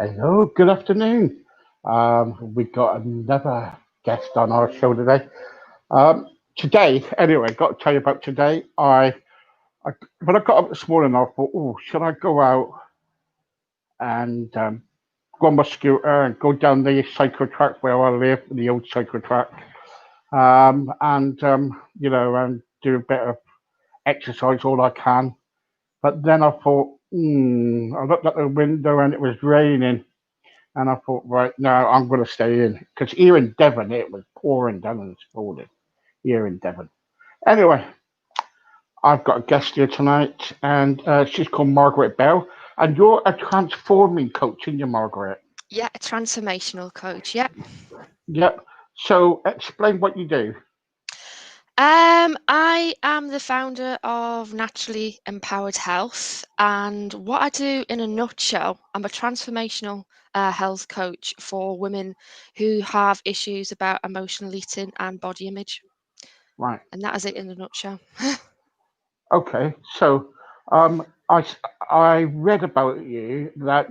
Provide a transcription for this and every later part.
Hello, good afternoon. We got another guest on our show today. Today, anyway, got to tell you about today. I when I got up this morning, I thought, oh, should I go out and go on my scooter and go down the cycle track where I live, the old cycle track, and do a bit of exercise all I can. But then I thought, I looked out the window and it was raining. And I thought, right, no, I'm going to stay in. Because here in Devon, it was pouring down this morning, here in Devon. Anyway, I've got a guest here tonight, and she's called Margaret Bell. And you're a transforming coach, aren't you, Margaret? Yeah, a transformational coach. Yeah. Yep. So explain what you do. I am the founder of Naturally Empowered Health, and what I do in a nutshell, I'm a transformational health coach for women who have issues about emotional eating and body image, Right. and that is it in a nutshell. Okay. So um, I, s- I read about you that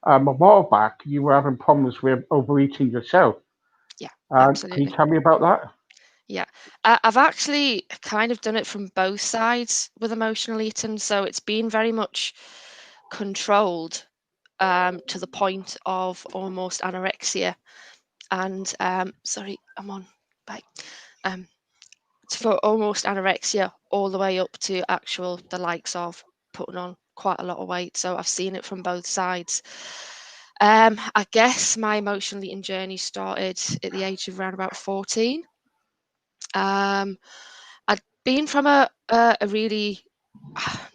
a while back, you were having problems with overeating yourself. Yeah, Can you absolutely. tell me about that? Yeah, I've actually kind of done it from both sides with emotional eating, so it's been very much controlled to the point of almost anorexia. And sorry, I'm on bike. Um, for almost anorexia, all the way up to actual the likes of putting on quite a lot of weight. So I've seen it from both sides. I guess my emotional eating journey started at the age of around about 14. Um, I'd been from a really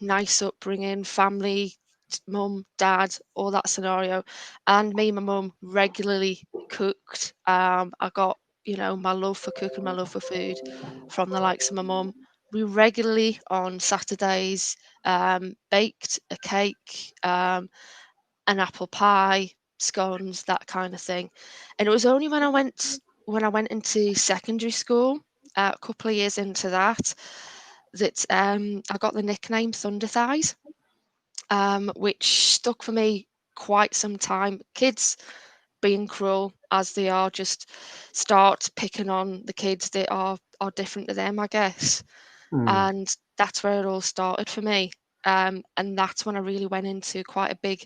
nice upbringing, family, mum, dad, all that scenario. And me and my mum regularly cooked. I got, my love for cooking, my love for food from the likes of my mum. We regularly on Saturdays baked a cake, an apple pie, scones, that kind of thing. And it was only when I went into secondary school, a couple of years into that, that I got the nickname Thunder Thighs, which stuck for me quite some time. Kids, being cruel as they are, just start picking on the kids that are different to them, I guess. Hmm. And that's where it all started for me. And that's when I really went into quite a big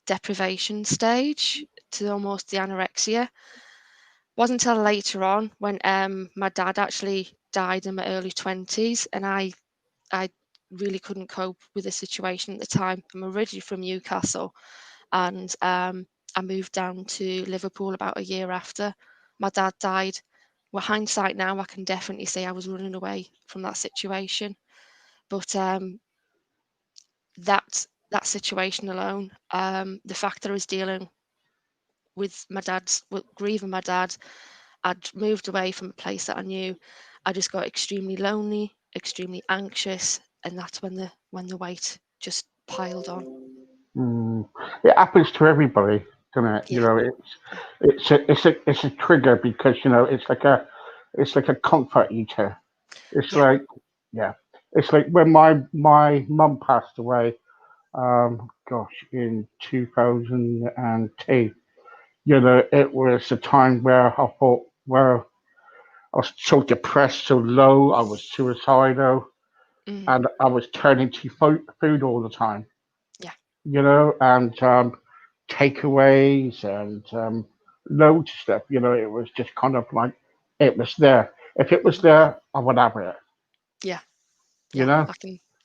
deprivation stage to almost the anorexia. Wasn't until later on when my dad actually died in my early 20s, and I really couldn't cope with the situation at the time. I'm originally from Newcastle, and I moved down to Liverpool about a year after my dad died. With hindsight now, I can definitely say I was running away from that situation. But that situation alone, the fact that I was dealing with grieving my dad, I'd moved away from a place that I knew. I just got extremely lonely, extremely anxious, and that's when the weight just piled on. Mm. It happens to everybody, doesn't it? Yeah, yeah, It's a trigger because it's like a comfort eater. It's yeah. like yeah, it's like when my mum passed away. Gosh, in 2002. It was a time where I thought, where I was so depressed, so low. I was suicidal, Mm, and I was turning to food all the time. yeah, And takeaways and loads of stuff. It was just kind of like it was there. If it was mm, there, I would have it. yeah, You yeah. know,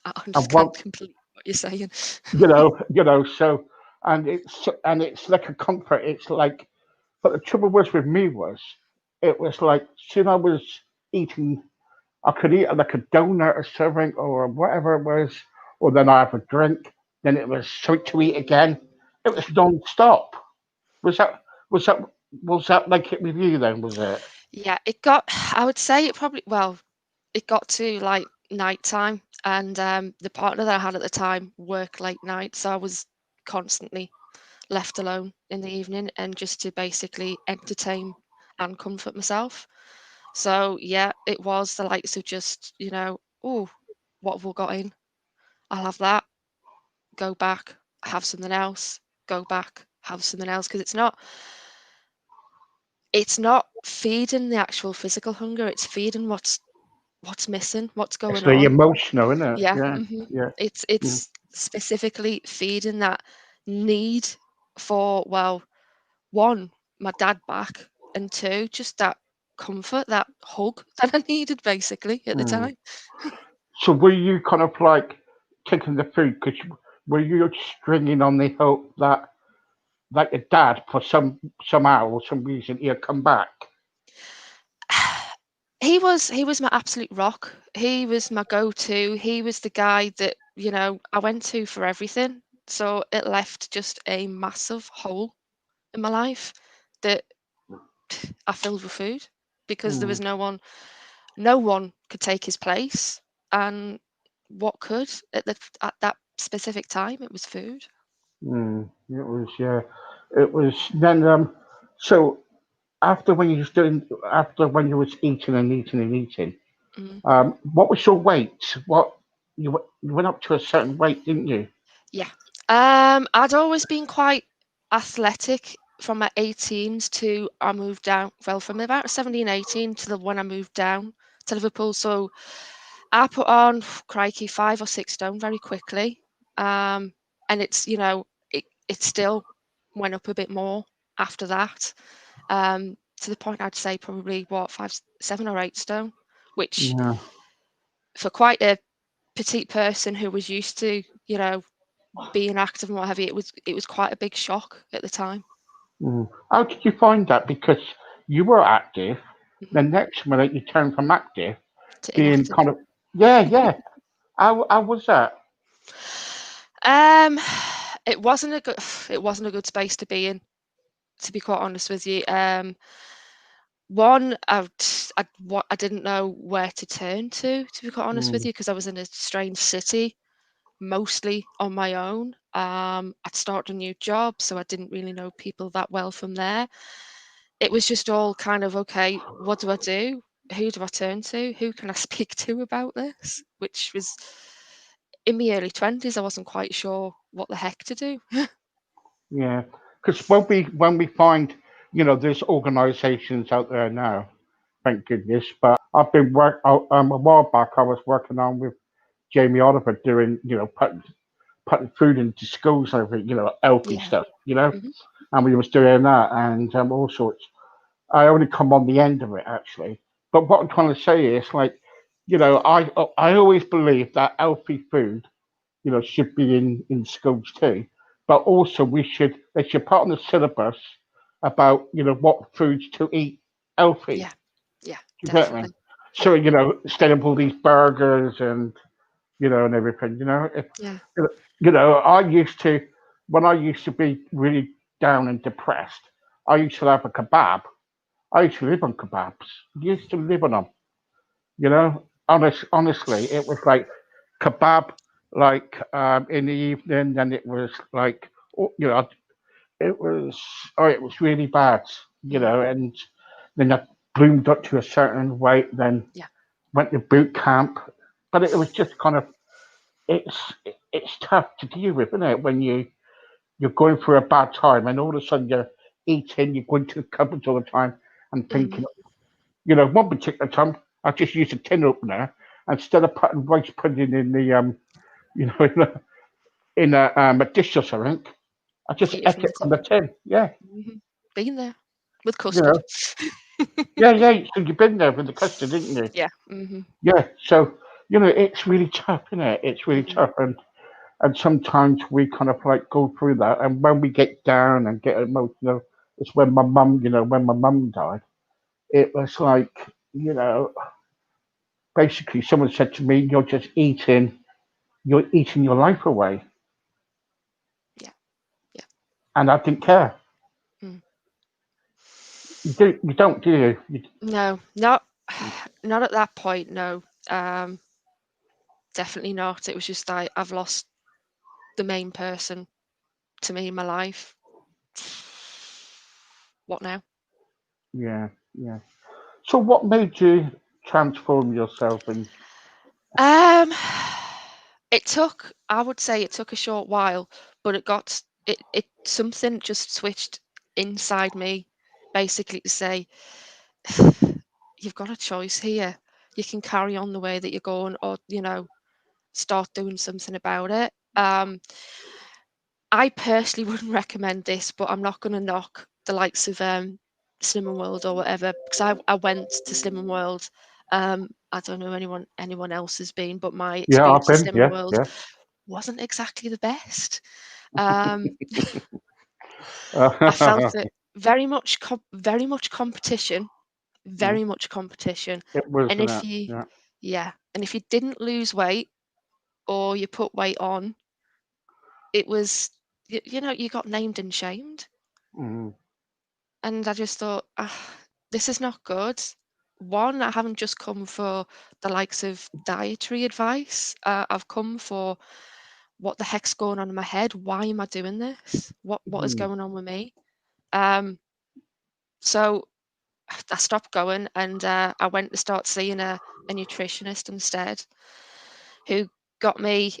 I I understand want, completely what you're saying. so, and it's like a comfort. It's like, but the trouble was with me was, it was like, soon I was eating, I could eat like a donut, a serving, or whatever it was, or then I have a drink. Then it was something to eat again. It was non-stop. Was that was that was that like it with you then? Was it? Yeah, it got. I would say it probably. Well, it got to like nighttime, and the partner that I had at the time worked late night, so I was constantly left alone in the evening, and just to basically entertain and comfort myself. So yeah, it was the likes of just, oh, what have we got in? I'll have that, go back, have something else, go back, have something else, because it's not feeding the actual physical hunger, it's feeding what's missing, what's It's going the on. emotional, isn't it? Yeah. Yeah, yeah. It's Mm, it's specifically feeding that need for, well, one, my dad back, and two, just that comfort, that hug that I needed basically at the mm. time. So were you kind of like taking the food because were you stringing on the hope that like your dad for somehow or some reason he'll come back? He was my absolute rock. He was my go-to. He was the guy that, I went to for everything. So it left just a massive hole in my life that I filled with food, because there Mm, was no one could take his place. And what could at that specific time? It was food. it was yeah, it was then. So after when you was doing after when you was eating and eating and eating, Mm. what was your weight? What you went up to a certain weight, didn't you? Yeah. I'd always been quite athletic from my 18s to I moved down, well, from about 17, 18 to the when I moved down to Liverpool. So I put on, crikey, 5 or 6 stone very quickly. And it still went up a bit more after that. To the point I'd say probably what, 7 or 8 stone, which Yeah. for quite a petite person who was used to, being active and what have you, it was quite a big shock at the time. How did you find that? Because you were active, Mhm. the next minute you turned from active, To being inactive. kind of yeah, yeah. How was that? Um, it wasn't a good it wasn't a good space to be in, to be quite honest with you. One, I didn't know where to turn to be quite honest with Mm, you, because I was in a strange city, mostly on my own. I'd started a new job, so I didn't really know people that well from there. It was just all kind of, okay, what do I do? Who do I turn to? Who can I speak to about this? Which was in my early 20s, I wasn't quite sure what the heck to do. yeah, because when we find there's organisations out there now, thank goodness. But I've been a while back. I was working on with Jamie Oliver doing putting food into schools and everything, healthy Yeah. stuff, Hmm. and we was doing that and all sorts. I only come on the end of it actually. But what I'm trying to say is like, I always believe that healthy food, should be in schools too. But also they should put on the syllabus about, what foods to eat healthy. Yeah. Yeah. Do you get me? Definitely. So, Yeah. instead of all these burgers and and everything, if Yeah. I used to when I used to be really down and depressed, I used to have a kebab. I used to live on kebabs. Used to live on them. Honestly, it was like kebab, like in the evening. Then it was like, it was it was really bad. Mm. And then I bloomed up to a certain weight. Then Yeah. went to boot camp. But it was just kind of it's tough to deal with, isn't it? When you're going through a bad time, and all of a sudden you're eating, you're going to the cupboards all the time, and Mm. thinking, one particular time, I just used a tin opener instead of putting rice pudding in the you know, in a dish or something. I just Eat it ate from it the from tin. the tin. Yeah, Hmm. Been there with you custard. know. Yeah, yeah. So you've been there with the custard, didn't you? Yeah. Hmm. Yeah. So it's really tough, isn't it? It's really Hmm. tough, and sometimes we kind of like go through that, and when we get down and get emotional, it's when my mum died. It was like, you know, basically someone said to me, you're eating your life away. Yeah. Yeah. And I didn't care. Mm. You don't, do you? No, not at that point. No, definitely not. It was just I've lost the main person to me in my life. What now? Yeah, yeah. So what made you transform yourself and Um, I would say it took a short while, but it something just switched inside me, basically to say, you've got a choice here. You can carry on the way that you're going, or start doing something about it. I personally wouldn't recommend this, but I'm not going to knock the likes of Slimming World or whatever, because I went to Slimming World. I don't know anyone else has been, but my Yeah, I've experience of been. Slimming Yeah, World yeah. wasn't exactly the best. Um, I felt it very much competition, Mm, very much competition. it was, And isn't if it? you, Yeah. yeah, and if you didn't lose weight or you put weight on, it was, you got named and shamed. Mm, And I just thought, this is not good. One, I haven't just come for the likes of dietary advice. I've come for what the heck's going on in my head. Why am I doing this? What is mm, going on with me? Um, so I stopped going, and I went to start seeing a nutritionist instead, who got me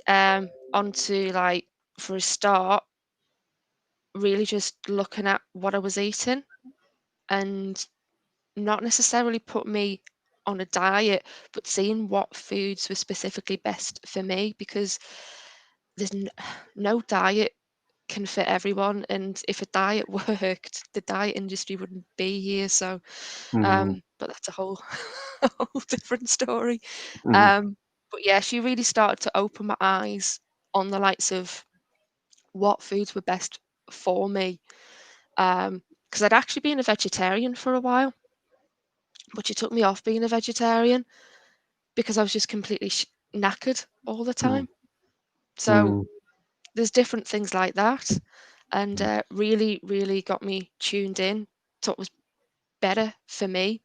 onto, like, for a start, really just looking at what I was eating, and not necessarily put me on a diet, but seeing what foods were specifically best for me, because there's no diet can fit everyone, and if a diet worked, the diet industry wouldn't be here. So, mm, but that's a whole a whole different story. mm, Um, but yeah, she really started to open my eyes on the likes of what foods were best for me. Because I'd actually been a vegetarian for a while, but she took me off being a vegetarian because I was just completely knackered all the mm, time. So mm, there's different things like that, and mm, really, really got me tuned in to what was better for me.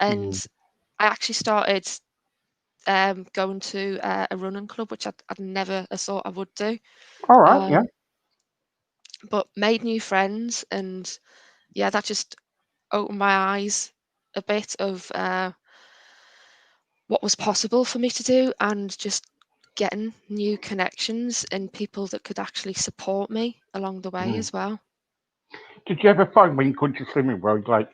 mm. And I actually started going to a running club, which I'd never thought I would do. All right. Yeah. Um, but made new friends, and yeah, that just opened my eyes a bit of what was possible for me to do, and just getting new connections and people that could actually support me along the way Mm. as well. Did you ever find when you go to swimming world, like,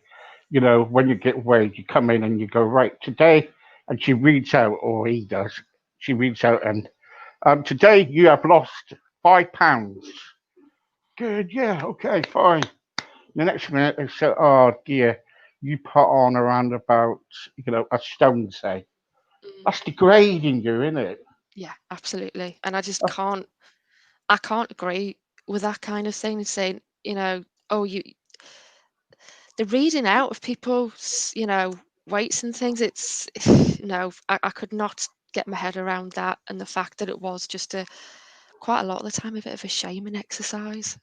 when you get weighed, you come in and you go, right, today, and she reads out, or he does, she reads out, and today you have lost 5 pounds. Good, yeah, okay, fine. The next minute they say, oh dear, you put on around about, a stone, say. Mm, That's degrading you, isn't it? yeah, absolutely. And I just That's, can't agree with that kind of thing, saying, oh, the reading out of people's, weights and things. It's no, I could not get my head around that, and the fact that it was just quite a lot of the time a bit of a shaming exercise.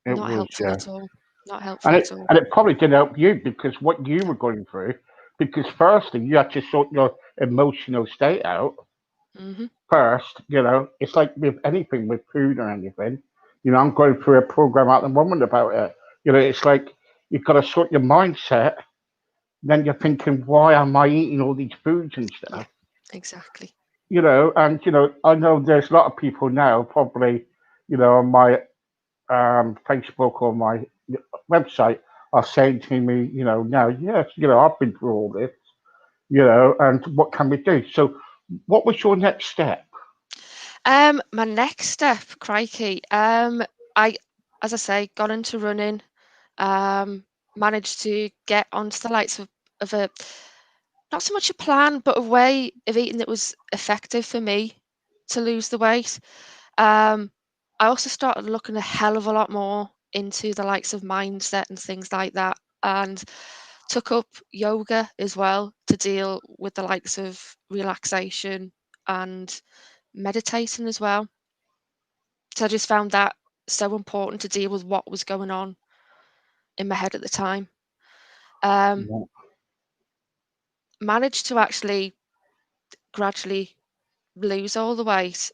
it Not was, helpful yeah. at all. Not And helpful it at all. and it probably didn't help you because what you were going through, because firstly you had to sort your emotional state out Hmm. first. It's like with anything, with food or anything. I'm going through a program at the moment about it. It's like you've got to sort your mindset. Then you're thinking, why am I eating all these foods and Yeah, stuff? exactly. And I know there's a lot of people now probably, on my Facebook or my website are saying to me, now, yes, I've been through all this, and what can we do? So, what was your next step? My next step, crikey. I, as I say, got into running. Um, Managed to get onto the likes of a, not so much a plan, but a way of eating that was effective for me to lose the weight. Um, I also started looking a hell of a lot more into the likes of mindset and things like that, and took up yoga as well to deal with the likes of relaxation and meditating as well. So I just found that so important to deal with what was going on in my head at the time. Um, Yeah. Managed to actually gradually lose all the weight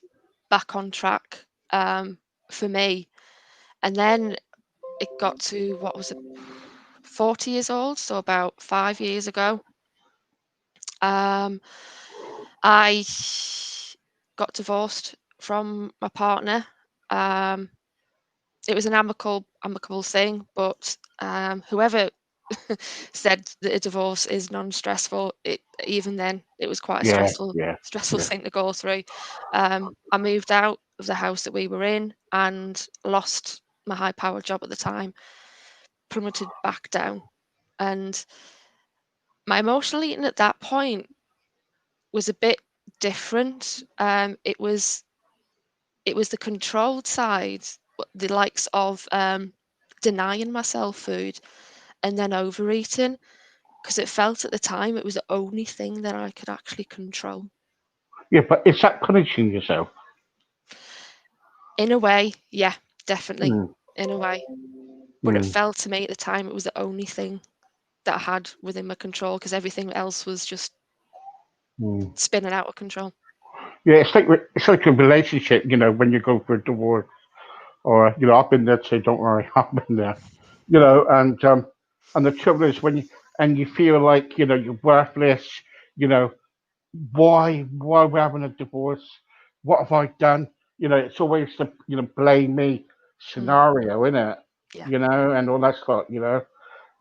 back on track, for me. And then it got to, what was it, 40 years old, so about 5 years ago. Um, I got divorced from my partner. Um, it was an amicable thing, but whoever said that a divorce is non-stressful, even then it was quite a Yeah, stressful yeah, stressful yeah. thing to go through. I moved out of the house that we were in and lost my high-powered job at the time, plummeted back down, and my emotional eating at that point was a bit different. It was the controlled side, the likes of denying myself food and then overeating, because it felt at the time it was the only thing that I could actually control. Yeah, but is that punishing yourself? In a way, yeah, definitely. Mm, In a way. But it mm, felt to me at the time it was the only thing that I had within my control, because everything else was just mm. spinning out of control. Yeah, it's like a relationship. When you go for a divorce, or I've been there too. Don't worry, I've been there. And the trouble is when you feel like you're worthless. You know, why we're having a divorce? What have I done? It's always the blame me Mm, scenario, isn't it? yeah, And all that stuff.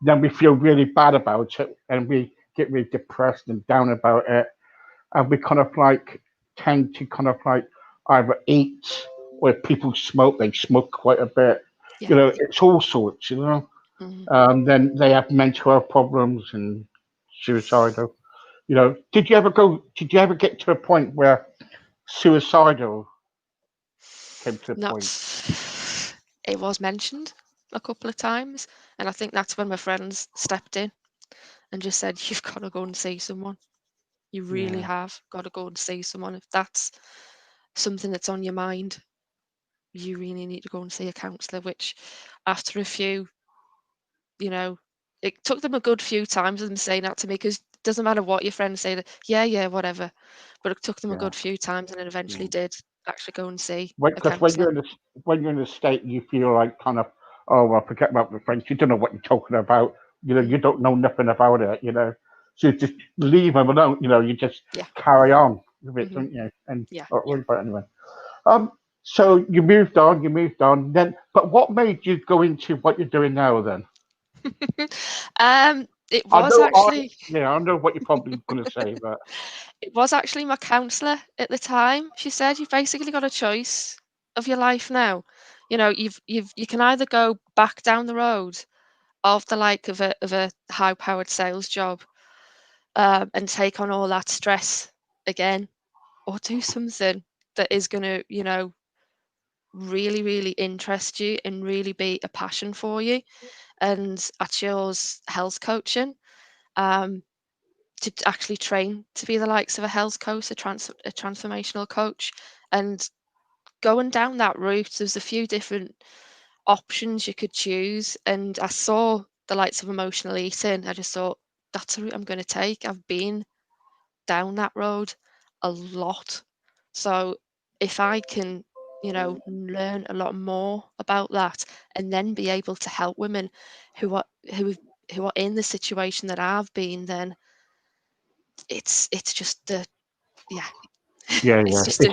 Then we feel really bad about it, and we get really depressed and down about it, and we kind of like tend to kind of like either eat, or if people smoke, they smoke quite a bit. yeah. It's all sorts. Mm. Then they have mental health problems and suicidal. Did you ever go? Did you ever get to a point where suicidal came to a Not. point? It was mentioned a couple of times, and I think that's when my friends stepped in and just said, "You've got to go and see someone. You really Yeah, have got to go and see someone. If that's something that's on your mind, you really need to go and see a counsellor." Which, after a few, you know, it took them a good few times of them saying that to me, because it doesn't matter what your friends say, that, yeah, yeah, whatever. But it took them a yeah. good few times, and then eventually Mm. did actually go and see a Because counsellor. when you're in the state, you feel like kind of, oh well, forget about the French. You don't know what you're talking about. Mm, You don't know nothing about it. So you just leave them alone. You just yeah. carry on with it, Hmm. don't you? And Yeah. not Yeah. worry about it anyway. So you moved on. You moved on. But what made you go into what you're doing now? Then It I was know. actually I know what you're probably going to say, but it was actually my counsellor at the time. She said, "You've basically got a choice of your life now. You can either go back down the road of the like of a high-powered sales job, and take on all that stress again, or do something that is going to, really, really interest you and really be a passion for you." And I chose health coaching. Um, to actually train to be the likes of a health coach, a transformational coach, and going down that route, there's a few different options you could choose, and I saw the likes of emotional eating. I just thought, that's a route I'm going to take. I've been down that road a lot, so if I can, learn a lot more about that, and then be able to help women who are who who are in the situation that I've been, then it's just the yeah, yeah, it's yeah. just a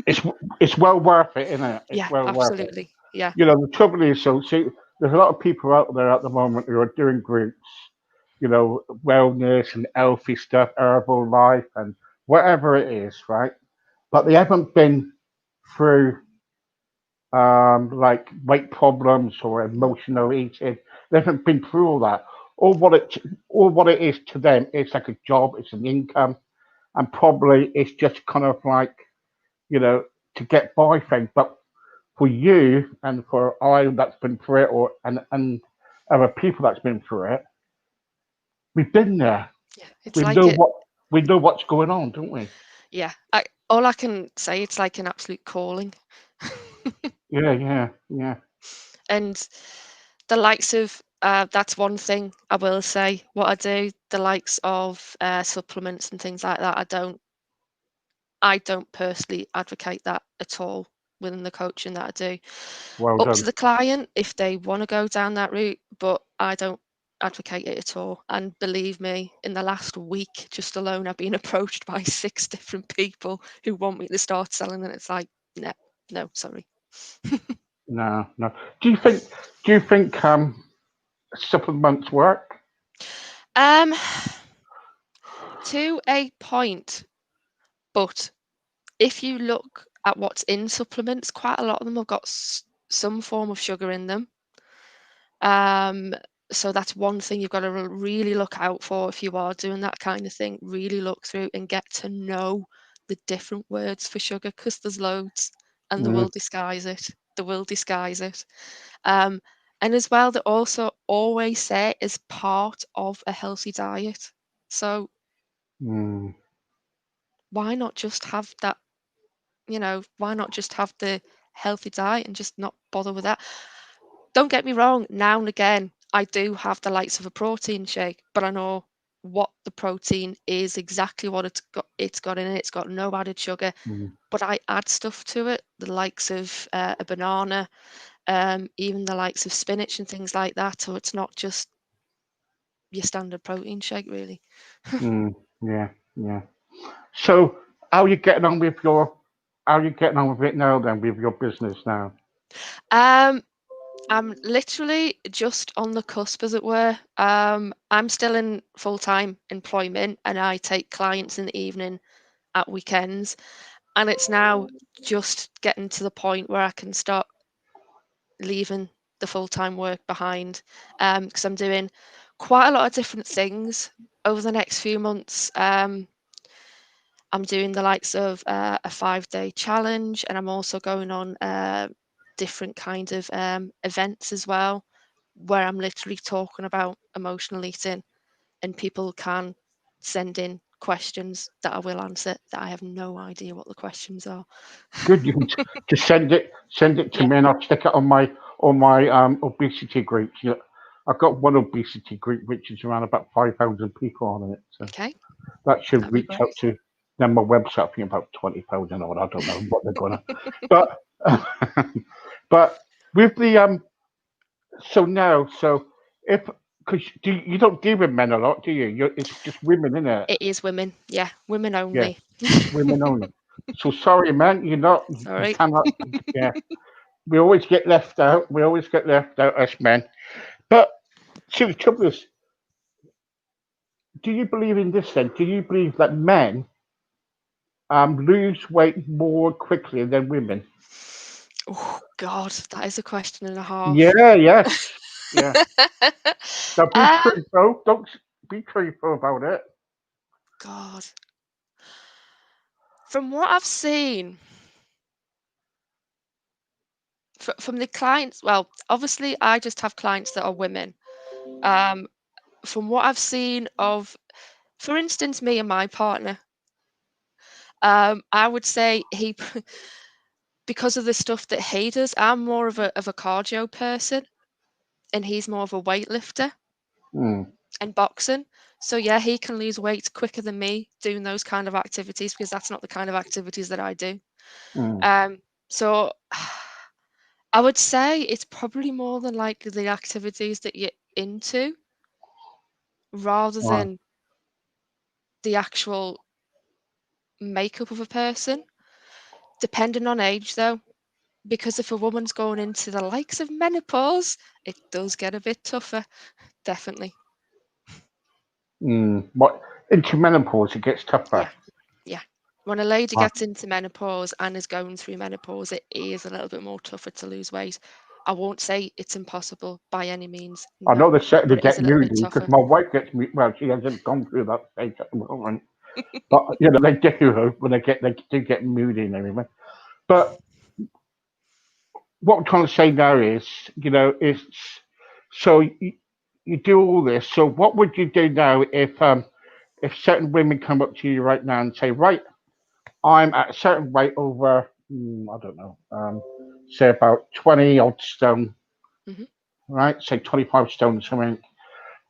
It's it's well worth it, isn't it? It's yeah, well worth it. absolutely. Yeah. The trouble is, so see, there's a lot of people out there at the moment who are doing groups, wellness and healthy stuff, herbal life, and whatever it is, right? But they haven't been through like weight problems or Mm, emotional eating. They haven't been through all that. All what it is to them, it's like a job, it's an income, and probably it's just kind of like you know to get by thing. But for you and for I that's been through it, or and other people that's been through it, we've been there. yeah, it's We like know it. what's going on, don't we? Yeah, all I can say, it's like an absolute calling. Yeah, yeah, yeah. And the likes of that's one thing I will say. What I do, the likes of supplements and things like that, I don't personally advocate that at all within the coaching that I do. Well Up to done. the client if they want to go down that route, but I don't advocate it at all. And believe me, in the last week just alone, I've been approached by 6 different people who want me to start selling, and it's like, no, no, sorry. No, no. Do you think? Do you think supplements work? Um, to a point, but if you look at what's in supplements, quite a lot of them have got some form of sugar in them. Um, so that's one thing you've got to really look out for if you are doing that kind of thing. Really look through and get to know the different words for sugar because there's loads and they Mm, will disguise it. They will disguise it. Um, and as well, they also always say is part of a healthy diet. So mm, why not just have that, why not just have the healthy diet and just not bother with that? Don't get me wrong, now and again, I do have the likes of a protein shake, but I know what the protein is, exactly what it's got in it. It's got no added sugar, mm, but I add stuff to it, the likes of a banana, even the likes of spinach and things like that. So it's not just your standard protein shake, really. mm, yeah, yeah. So, how are you getting on with your? How are you getting on with it now? Then, with your business now? Um, I'm literally just on the cusp, as it were. I'm still in full-time employment and I take clients in the evening at weekends. And it's now just getting to the point where I can start leaving the full-time work behind because I'm doing quite a lot of different things over the next few months. I'm doing the likes of a 5-day challenge, and I'm also going on different kind of events as well, where I'm literally talking about emotional eating, and people can send in questions that I will answer that I have no idea what the questions are. Good. You can just send it to Yeah. me, and I'll stick it on my obesity group. You know, I've got one obesity group which is around about 5,000 people on it. So Okay. that should That'd be reach out great. to then my website. I think about 20,000 or I don't know what they're gonna. But but with the so now so if because you don't deal with men a lot, do you? It's just women, isn't it? It is women. Yeah, women Yeah, only. women only. So sorry, man. You're not. You Sorry. cannot. Yeah, we always get left out. We always get left out, us men. But see, the trouble is, do you believe in this then? Do you believe that men lose weight more quickly than women? Oh God, that is a question and a half. Yeah, yes. Yeah. Now be um, truthful. Don't be truthful about it. God, from what I've seen from the clients, well, obviously I just have clients that are women. Um, from what I've seen of, for instance, me and my partner, I would say he, because of the stuff that he does, I'm more of a cardio person, and he's more of a weightlifter Mm, and boxing. So yeah, he can lose weight quicker than me doing those kind of activities because that's not the kind of activities that I do. mm, Um, so I would say it's probably more than like the activities that you're into rather right. than the actual makeup of a person, depending on age though. Because if a woman's going into the likes of menopause, it does get a bit tougher, definitely. What into menopause it gets tougher. Yeah, yeah. When a lady Right. gets into menopause and is going through menopause, it is a little bit more tougher to lose weight. I won't say it's impossible by any means, I know no, they say they but it is get a little bit moody because tougher. my wife gets moody. Well, she hasn't gone through that stage at the moment, but they do when they do get moody and everything. But what I'm trying to say now is, it's so you do all this. So what would you do now if certain women come up to you right now and say, right, I'm at a certain weight over, I don't know, say about 20 odd stone, Hmm. right? Say 25 stone or something.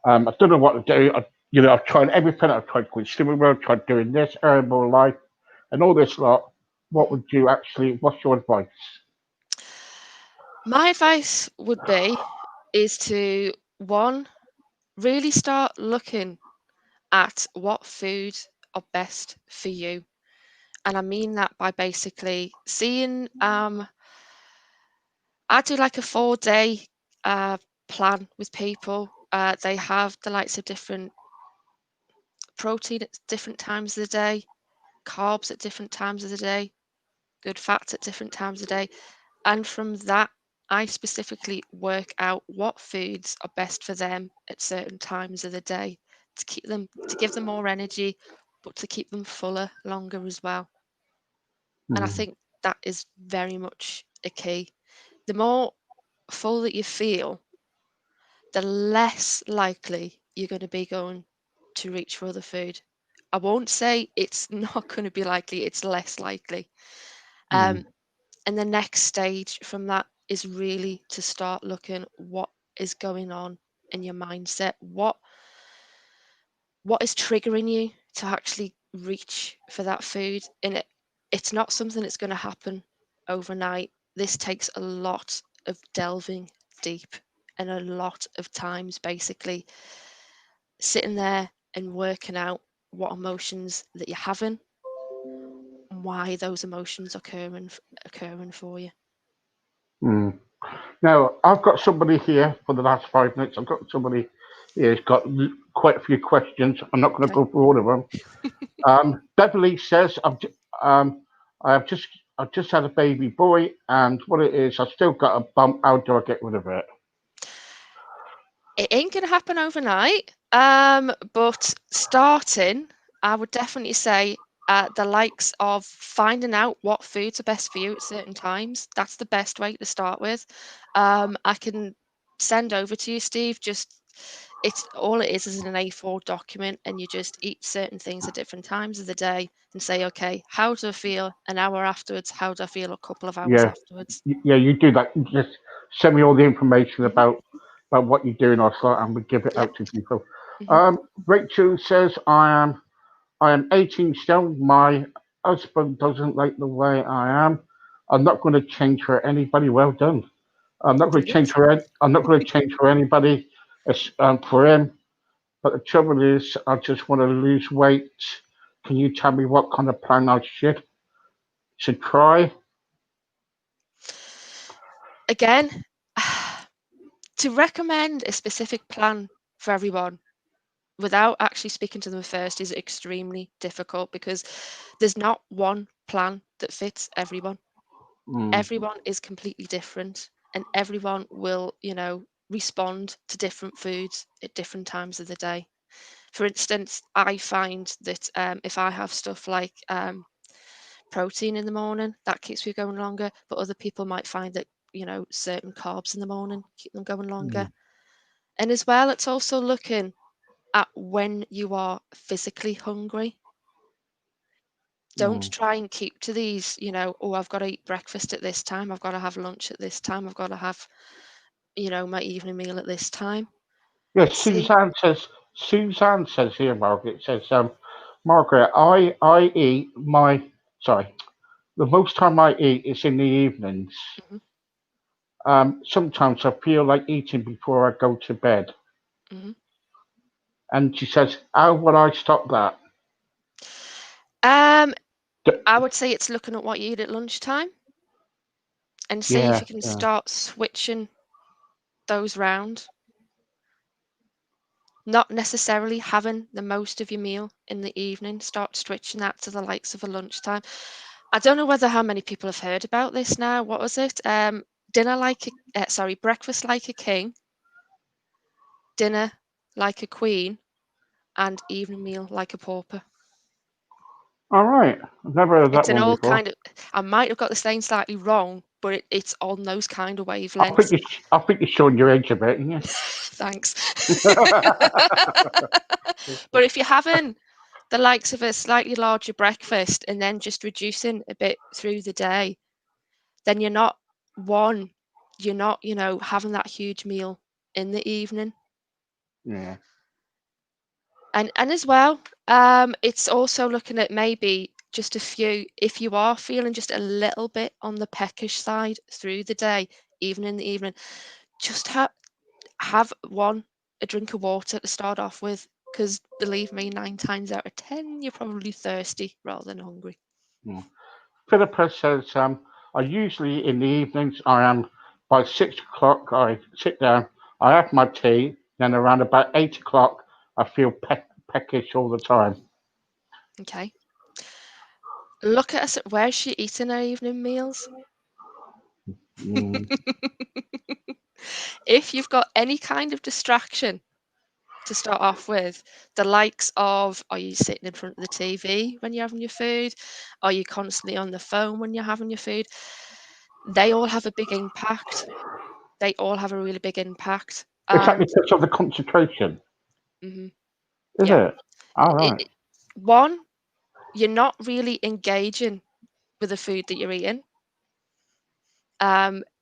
I don't know what to do. I've tried everything. I've tried going swimming. I've tried doing this, herbal life, and all this lot. What Hmm. would you actually? What's your advice? My advice would be is to one, really start looking at what food are best for you. And I mean that by basically seeing I do like a 4-day plan with people. They have the likes of different protein at different times of the day, carbs at different times of the day, good fats at different times of the day. And from that, I specifically work out what foods are best for them at certain times of the day to give them more energy, but to keep them fuller longer as well. And I Mm, think that is very much a key. The more full that you feel, the less likely you're going to be going to reach for other food. I won't say it's not going to be likely, it's less likely. mm, Um, and the next stage from that is really to start looking what is going on in your mindset. What is triggering you to actually reach for that food? And it's not something that's going to happen overnight. This takes a lot of delving deep and a lot of times basically sitting there and working out what emotions that you're having and why those emotions are occurring for you. mm. Now, I've got somebody here for the last 5 minutes. I've got somebody here who's got quite a few questions. I'm not going to Okay. go through all of them. Beverly says, um, I have just, I've just had a baby boy, and what it is, I've still got a bump. How do I get rid of it? It ain't gonna happen overnight. But starting, I would definitely say the likes of finding out what foods are best for you at certain times. That's the best way to start with. I can send over to you, Steve. Just it's all it is an A4 document, and you just eat certain things at different times of the day and say, okay, how do I feel an hour afterwards? How do I feel a couple of hours Yeah, afterwards? yeah, you do that. You just send me all the information Hmm. about what you're doing, or so, and we give it Yep. out to people. Hmm. Rachel says, I am 18 still. My husband doesn't like the way I am. I'm not going to change for anybody. Well done. I'm not going to change Brilliant. for I'm not going to change for anybody. For him. But the trouble is, I just want to lose weight. Can you tell me what kind of plan I should try? Again, to recommend a specific plan for everyone without actually speaking to them first is extremely difficult because there's not one plan that fits everyone. Mm, Everyone is completely different and everyone will, respond to different foods at different times of the day. For instance, I find that if I have stuff like protein in the morning, that keeps me going longer, but other people might find that, certain carbs in the morning keep them going longer. mm, And as well, it's also looking at when you are physically hungry. Don't mm. try and keep to these, oh, I've got to eat breakfast at this time, I've got to have lunch at this time, I've got to have, my evening meal at this time. Yes, See, Suzanne says here, Margaret says, Margaret, I eat my sorry. The most time I eat is in the evenings. hmm Sometimes I feel like eating before I go to bed. hmm And she says, how would I stop that? um, D- I would say it's looking at what you eat at lunchtime and see if Yeah, you can yeah. start switching those round. Not necessarily having the most of your meal in the evening, start switching that to the likes of a lunchtime. I don't know whether how many people have heard about this now. What was it? Breakfast like a king, dinner like a queen, and evening meal like a pauper. All right. I've never heard It's that an one all before. kind of, I might have got the saying slightly wrong, but it's on those kind of I think wavelengths. you, I think you're showing your age a bit, yeah. Thanks. But if you're having the likes of a slightly larger breakfast and then just reducing a bit through the day, then one, you're not, having that huge meal in the evening. Yeah. And as well, it's also looking at maybe just a few, if you are feeling just a little bit on the peckish side through the day, even in the evening, just have a drink of water to start off with, because believe me, 9 times out of 10, you're probably thirsty rather than hungry. Yeah. Philippa says, I usually in the evenings I am By 6 o'clock, I sit down, I have my tea, then around about 8 o'clock, I feel peckish all the time. Okay. Look at us. Where's she eating her evening meals? Mm. If you've got any kind of distraction to start off with, the likes of, are you sitting in front of the TV when you're having your food? Are you constantly on the phone when you're having your food? They all have a big impact. They all have a really big impact. Is that And because of the concentration? mhm, Is yeah, it? All it, right. it- one, you're not really engaging with the food that you're eating.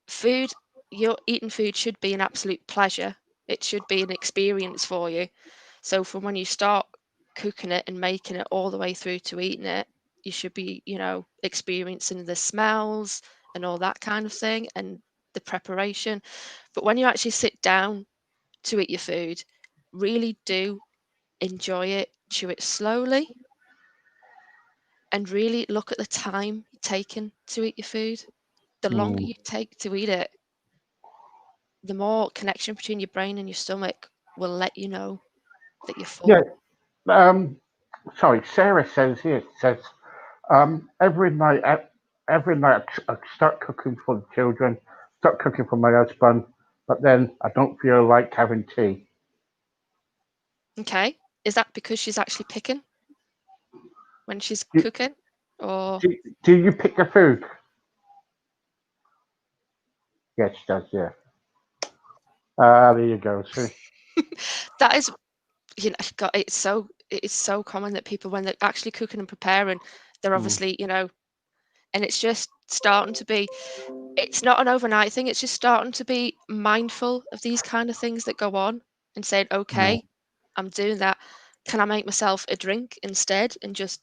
Food, you're eating food should be an absolute pleasure. It should be an experience for you. So from when you start cooking it and making it all the way through to eating it, you should be, experiencing the smells and all that kind of thing and the preparation. But when you actually sit down to eat your food, really do enjoy it, chew it slowly, and really look at the time taken to eat your food. The longer Mm. you take to eat it, the more connection between your brain and your stomach will let you know that you're Yeah. full. Um. Sorry. Sarah says here. Says every night. Every night I start cooking for the children. Start cooking for my husband. But then I don't feel like having tea. Okay. Is that because she's actually picking when she's Do, cooking? Or do you pick the food? Yes, she does. Yeah. There you go. See. that is, God, it's so common that people, when they're actually cooking and preparing, they're Mm. obviously, and it's just starting to be, it's not an overnight thing, it's just starting to be mindful of these kind of things that go on and saying, Mm. okay, I'm doing that. Can I make myself a drink instead and just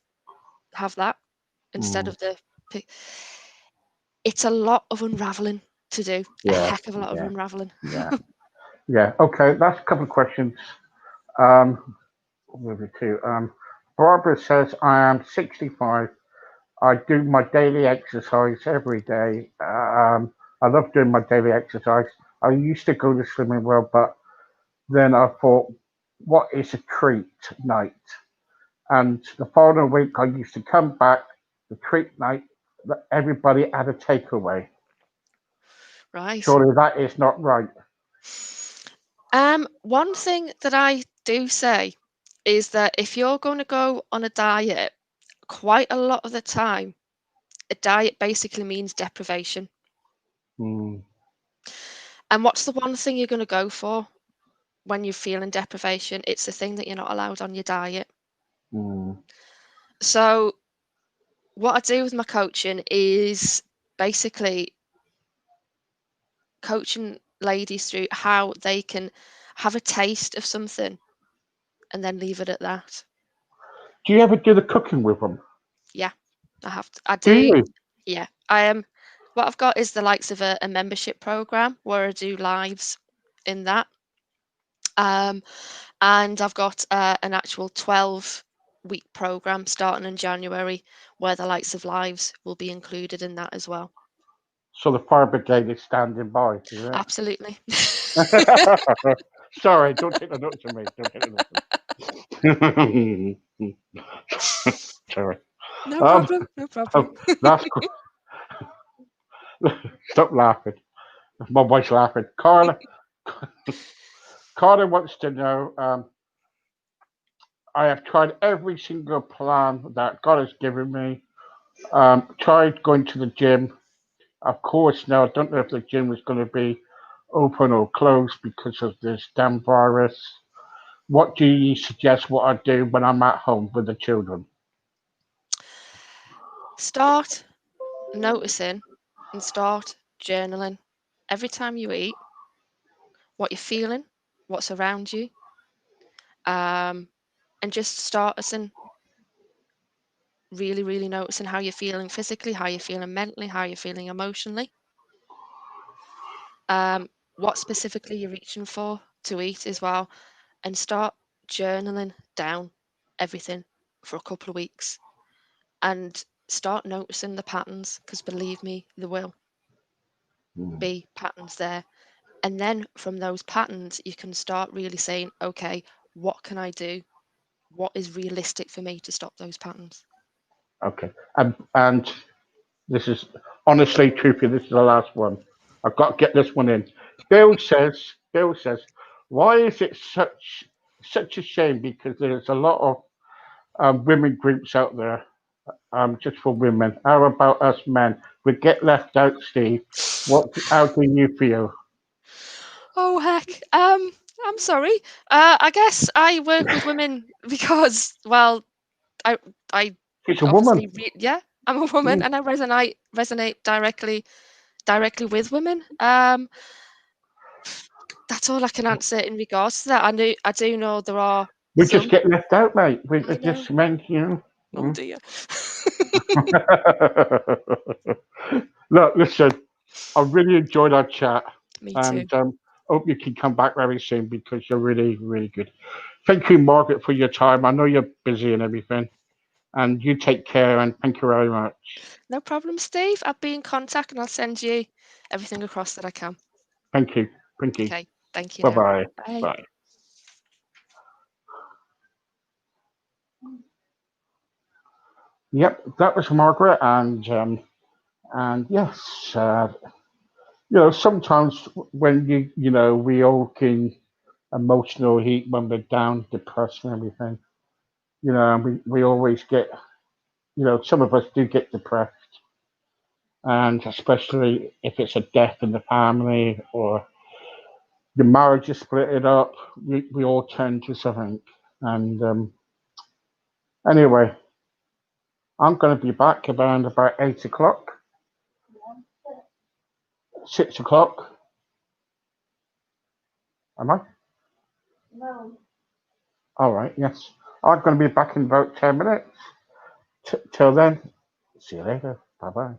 have that instead Mm. of the pi- it's a lot of unraveling to do, a Yeah. heck of a lot of Yeah. unraveling. Yeah. Yeah. Okay. That's a couple of questions. Um. Moving to Barbara says I am 65. I do my daily exercise every day. I love doing my daily exercise. I used to go to swimming well, but then I thought, what is a treat night? And the following week, I used to come back, the treat night, that everybody had a takeaway. Right. Surely that is not right. One thing that I do say is that if you're going to go on a diet, quite a lot of the time, a diet basically means deprivation. Mm. And what's the one thing you're going to go for when you're feeling deprivation? It's the thing that you're not allowed on your diet. Mm. So, what I do with my coaching is basically coaching ladies through how they can have a taste of something and then leave it at that. Do you ever do the cooking with them? Yeah, I have to, I Do do. you? Yeah, I am. What I've got is the likes of a membership program where I do lives in that. Um, and I've got an actual 12-week program starting in January where the likes of lives will be included in that as well. So the fire brigade is standing by, is Absolutely. it? Sorry, don't take the notes from me. Don't take the notes. Sorry. No Um, problem. No problem. oh, last. Stop laughing. My wife's laughing. Carla wants to know. I have tried every single plan that God has given me. Tried going to the gym. Of course, now I don't know if the gym is going to be open or closed because of this damn virus. What do you suggest what I do when I'm at home with the children? Start noticing and start journaling every time you eat, what you're feeling, what's around you, um, and just start as in really, really noticing how you're feeling physically, how you're feeling mentally, how you're feeling emotionally, um, what specifically you're reaching for to eat as well, and start journaling down everything for a couple of weeks and start noticing the patterns because believe me, they will. Mm. be patterns there. And then from those patterns, you can start really saying, okay, what can I do? What is realistic for me to stop those patterns? Okay. And this is honestly, truthfully, this is the last one. I've got to get this one in. Bill says, why is it such a shame? Because there's a lot of women groups out there, just for women. How about us men? We get left out, Steve. How do you feel? Oh heck. I'm sorry. I guess I work with women because, well, I I She's a woman. obviously yeah, I'm a woman Mm. and I resonate directly with women. That's all I can answer in regards to that. I do know there are We just some. get left out, mate. We I know. just men, you Oh know. dear. Mm. Look, listen. I really enjoyed our chat, Me too. and hope you can come back very soon because you're really, really good. Thank you, Margaret, for your time. I know you're busy and everything, and you take care. And thank you very much. No problem, Steve. I'll be in contact and I'll send you everything across that I can. Thank you. Thank you. Okay. Thank you Bye now. bye. Bye. Bye. Yep, that was Margaret, and yes, sometimes when we all can emotional heat when we're down, depressed, and everything. And we always get, some of us do get depressed, and especially if it's a death in the family or the marriage is split it up, we all turn to something. And anyway, I'm going to be back around about 8 o'clock, 6 o'clock. Am I? All right, yes. I'm going to be back in about 10 minutes. Till then, see you later. Bye bye.